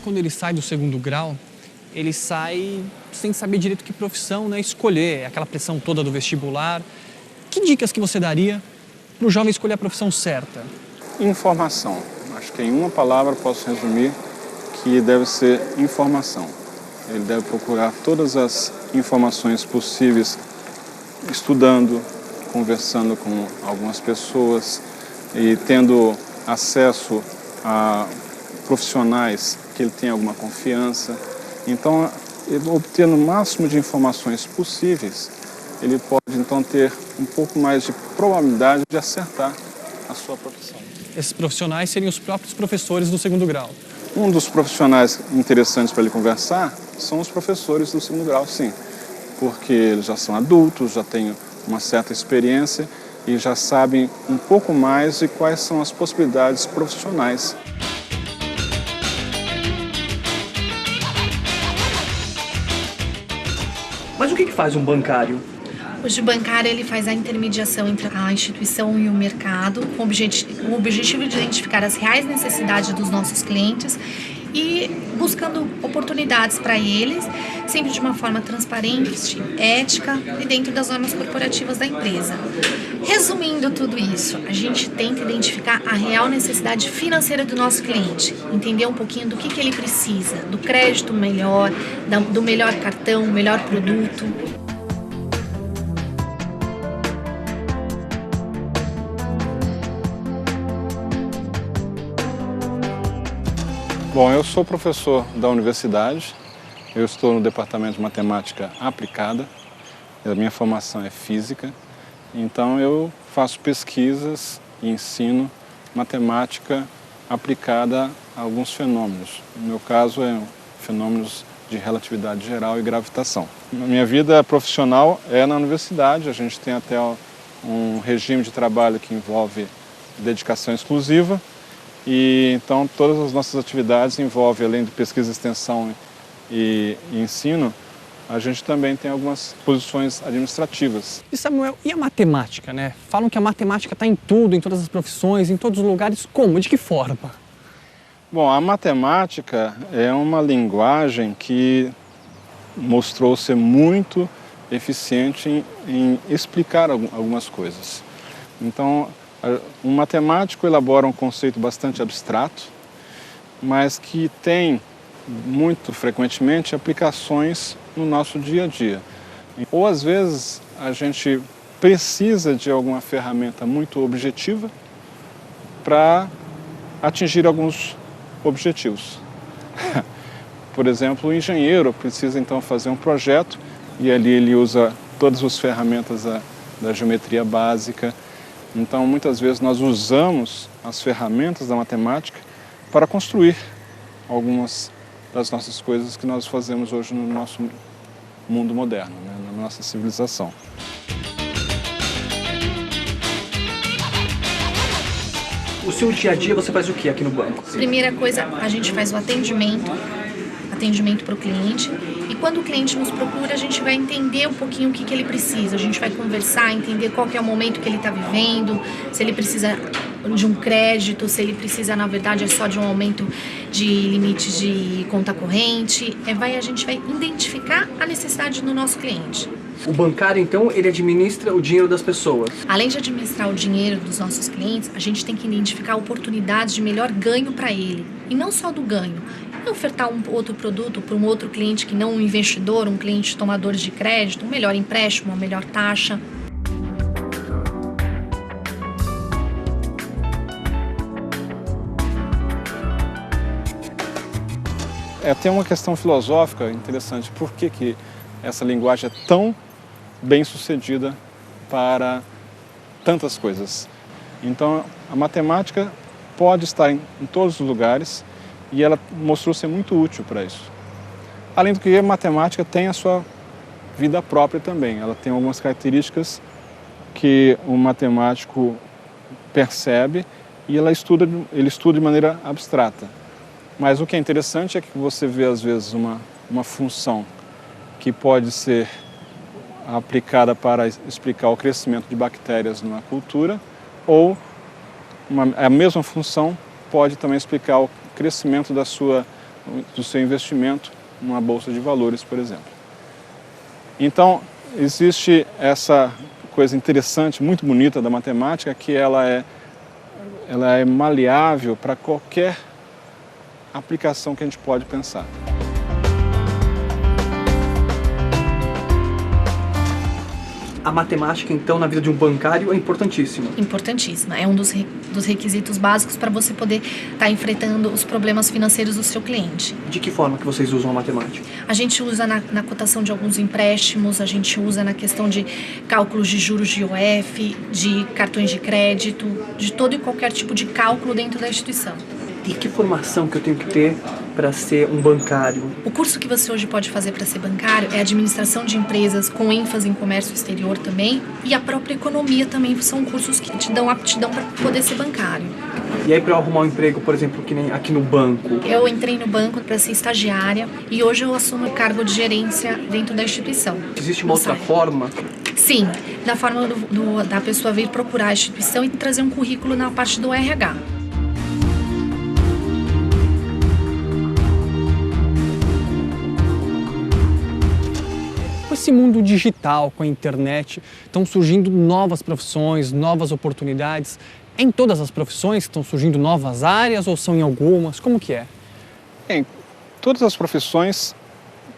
quando ele sai do segundo grau, ele sai sem saber direito que profissão, né, escolher, aquela pressão toda do vestibular. Que dicas que você daria para o jovem escolher a profissão certa? Informação. Acho que em uma palavra posso resumir que deve ser informação. Ele deve procurar todas as informações possíveis, estudando, conversando com algumas pessoas e tendo acesso a profissionais que ele tenha alguma confiança. Então, obtendo o máximo de informações possíveis, ele pode então ter um pouco mais de probabilidade de acertar a sua profissão. Esses profissionais seriam os próprios professores do segundo grau. Um dos profissionais interessantes para ele conversar são os professores do segundo grau, sim, porque eles já são adultos, já têm uma certa experiência e já sabem um pouco mais de quais são as possibilidades profissionais. Mas o que faz um bancário? Hoje o bancário ele faz a intermediação entre a instituição e o mercado, com o objetivo de identificar as reais necessidades dos nossos clientes e buscando oportunidades para eles, sempre de uma forma transparente, ética e dentro das normas corporativas da empresa. Resumindo tudo isso, a gente tenta identificar a real necessidade financeira do nosso cliente, entender um pouquinho do que ele precisa, do crédito melhor, do melhor cartão, melhor produto. Bom, eu sou professor da universidade, eu estou no departamento de matemática aplicada, a minha formação é física, então eu faço pesquisas e ensino matemática aplicada a alguns fenômenos. No meu caso, é fenômenos de relatividade geral e gravitação. Minha vida profissional é na universidade, a gente tem até um regime de trabalho que envolve dedicação exclusiva. E então todas as nossas atividades envolvem, além de pesquisa, extensão e ensino, a gente também tem algumas posições administrativas. E Samuel, e a matemática, né? Falam que a matemática está em tudo, em todas as profissões, em todos os lugares. Como? De que forma? Bom, a matemática é uma linguagem que mostrou ser muito eficiente em explicar algumas coisas. Então, um matemático elabora um conceito bastante abstrato, mas que tem, muito frequentemente, aplicações no nosso dia a dia. Ou, às vezes, a gente precisa de alguma ferramenta muito objetiva para atingir alguns objetivos. Por exemplo, o engenheiro precisa, então, fazer um projeto e ali ele usa todas as ferramentas da geometria básica. Então, muitas vezes, nós usamos as ferramentas da matemática para construir algumas das nossas coisas que nós fazemos hoje no nosso mundo moderno, né? Na nossa civilização. O seu dia a dia, você faz o que aqui no banco? Primeira coisa, a gente faz o atendimento para o cliente. E quando o cliente nos procura, a gente vai entender um pouquinho o que ele precisa. A gente vai conversar, entender qual que é o momento que ele está vivendo, se ele precisa de um crédito, se ele precisa, na verdade, é só de um aumento de limites de conta corrente. A gente vai identificar a necessidade do nosso cliente. O bancário, então, ele administra o dinheiro das pessoas? Além de administrar o dinheiro dos nossos clientes, a gente tem que identificar oportunidades de melhor ganho para ele. E não só do ganho. Ofertar um outro produto para um outro cliente que não um investidor, um cliente tomador de crédito, um melhor empréstimo, uma melhor taxa. Tem uma questão filosófica interessante. Por que essa linguagem é tão bem sucedida para tantas coisas? Então, a matemática pode estar em todos os lugares e ela mostrou ser muito útil para isso. Além do que, a matemática tem a sua vida própria também. Ela tem algumas características que o matemático percebe e ele estuda de maneira abstrata. Mas o que é interessante é que você vê, às vezes, uma função que pode ser aplicada para explicar o crescimento de bactérias numa cultura, ou a mesma função pode também explicar o crescimento da sua do seu investimento numa bolsa de valores, por exemplo. Então, existe essa coisa interessante, muito bonita da matemática, que ela é maleável para qualquer aplicação que a gente pode pensar. A matemática, então, na vida de um bancário é importantíssima. Importantíssima. É um dos requisitos básicos para você poder estar enfrentando os problemas financeiros do seu cliente. De que forma que vocês usam a matemática? A gente usa na cotação de alguns empréstimos, a gente usa na questão de cálculos de juros de IOF, de cartões de crédito, de todo e qualquer tipo de cálculo dentro da instituição. E que formação que eu tenho que ter para ser um bancário? O curso que você hoje pode fazer para ser bancário é administração de empresas com ênfase em comércio exterior também, e a própria economia também são cursos que te dão aptidão para poder ser bancário. E aí, para eu arrumar um emprego, por exemplo, que nem aqui no banco? Eu entrei no banco para ser estagiária e hoje eu assumo o cargo de gerência dentro da instituição. Existe uma outra forma? Sim, da forma da pessoa vir procurar a instituição e trazer um currículo na parte do RH. Com esse mundo digital, com a internet, estão surgindo novas profissões, novas oportunidades. É em todas as profissões que estão surgindo novas áreas ou são em algumas? Como que é? Em todas as profissões,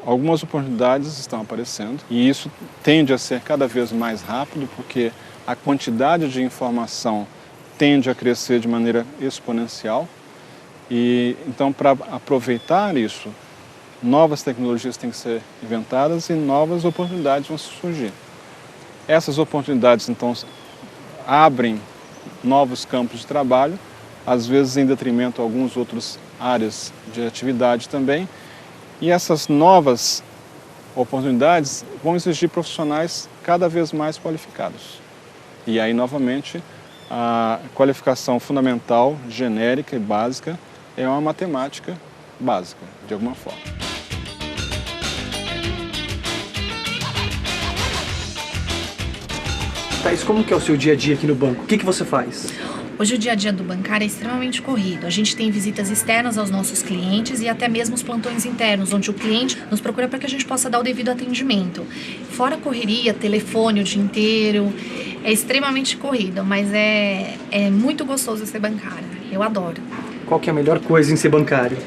algumas oportunidades estão aparecendo e isso tende a ser cada vez mais rápido porque a quantidade de informação tende a crescer de maneira exponencial e então para aproveitar isso, novas tecnologias têm que ser inventadas e novas oportunidades vão surgir. Essas oportunidades, então, abrem novos campos de trabalho, às vezes em detrimento de algumas outras áreas de atividade também. E essas novas oportunidades vão exigir profissionais cada vez mais qualificados. E aí, novamente, a qualificação fundamental, genérica e básica é uma matemática básica, de alguma forma. Thaís, como que é o seu dia a dia aqui no banco? O que você faz? Hoje o dia a dia do bancário é extremamente corrido. A gente tem visitas externas aos nossos clientes e até mesmo os plantões internos, onde o cliente nos procura para que a gente possa dar o devido atendimento. Fora a correria, telefone o dia inteiro, é extremamente corrido, mas é muito gostoso ser bancário. Eu adoro. Qual que é a melhor coisa em ser bancário?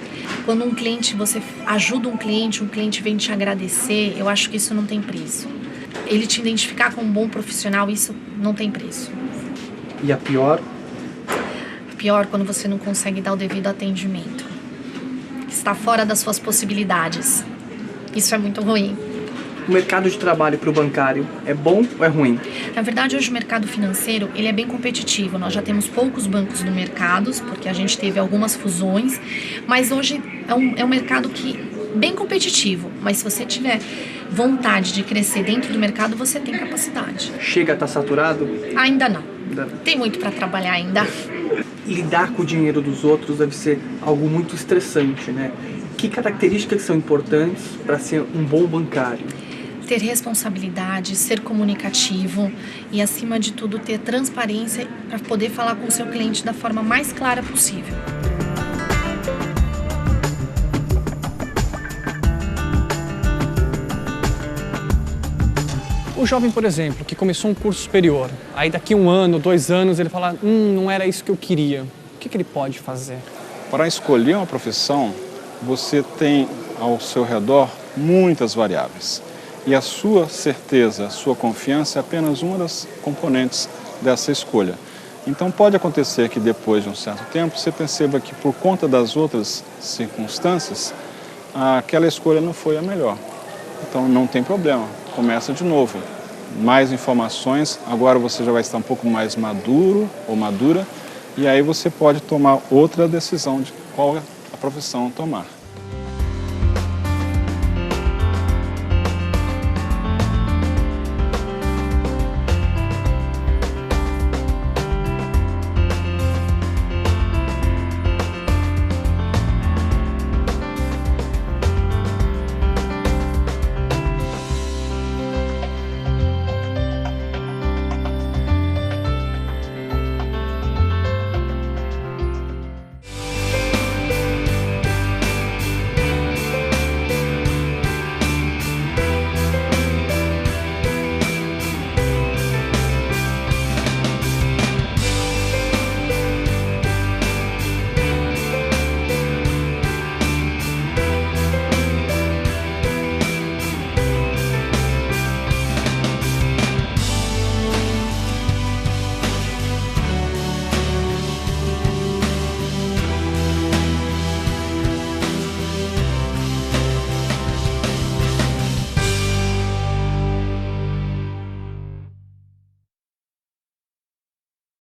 Quando você ajuda um cliente vem te agradecer, eu acho que isso não tem preço. Ele te identificar como um bom profissional, isso não tem preço. E a pior? Pior quando você não consegue dar o devido atendimento. Está fora das suas possibilidades. Isso é muito ruim. O mercado de trabalho para o bancário é bom ou é ruim? Na verdade, hoje o mercado financeiro ele é bem competitivo. Nós já temos poucos bancos no mercado, porque a gente teve algumas fusões, mas hoje é um mercado bem competitivo. Mas se você tiver vontade de crescer dentro do mercado, você tem capacidade. Chega a estar saturado? Ainda não. Tem muito para trabalhar ainda. Lidar com o dinheiro dos outros deve ser algo muito estressante, né? Que características são importantes para ser um bom bancário? Ter responsabilidade, ser comunicativo e, acima de tudo, ter transparência para poder falar com o seu cliente da forma mais clara possível. O jovem, por exemplo, que começou um curso superior, aí daqui 1 ano, 2 anos, ele fala, não era isso que eu queria. O que ele pode fazer? Para escolher uma profissão, você tem ao seu redor muitas variáveis. E a sua certeza, a sua confiança é apenas uma das componentes dessa escolha. Então pode acontecer que depois de um certo tempo você perceba que por conta das outras circunstâncias, aquela escolha não foi a melhor. Então não tem problema, começa de novo. Mais informações, agora você já vai estar um pouco mais maduro ou madura e aí você pode tomar outra decisão de qual a profissão tomar.